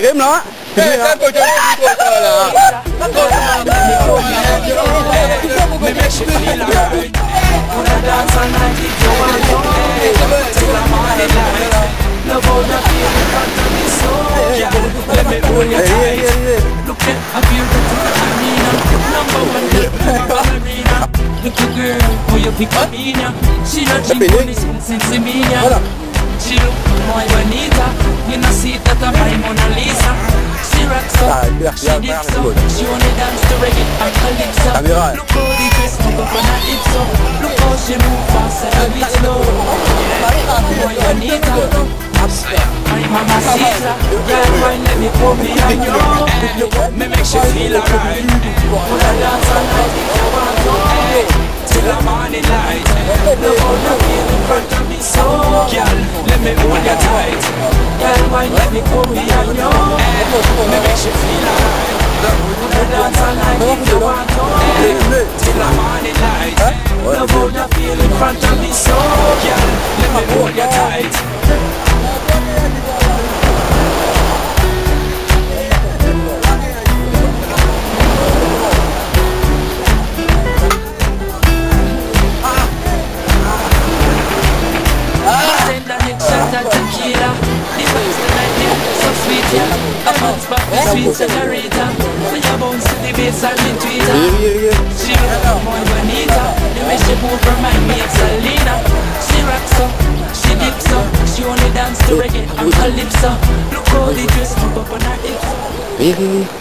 Kiếm nó. Little girl, who you pick up in ya? She don't drink money since me ya. She look more bonita. You know see that I'm my Mona Lisa. She rocks up, she dips up. She only dance to reggae and calypso. Look how the dress up on her hips up. Look how she move fast and a bit slow. More bonita. My mama Caesar. Girl, why let me put me on you? Me make she feel alright. Wanna dance all night if you want to. Till the morning light. Love how you feel in front of me so. Girl, let me hold you tight. Girl, why let me put me on you? Me make you feel alright. Wanna dance all night if you want to. Till the morning light. Love how you feel in front of me so. Girl, let me hold you tight. Sweet senorita, when you bounce to the bass and the tweeter. She look more bonita, the way she move remind me of Selena. She rocks up, she dips up, she only dance to reggae and calypso. Look how the dress up on her hips.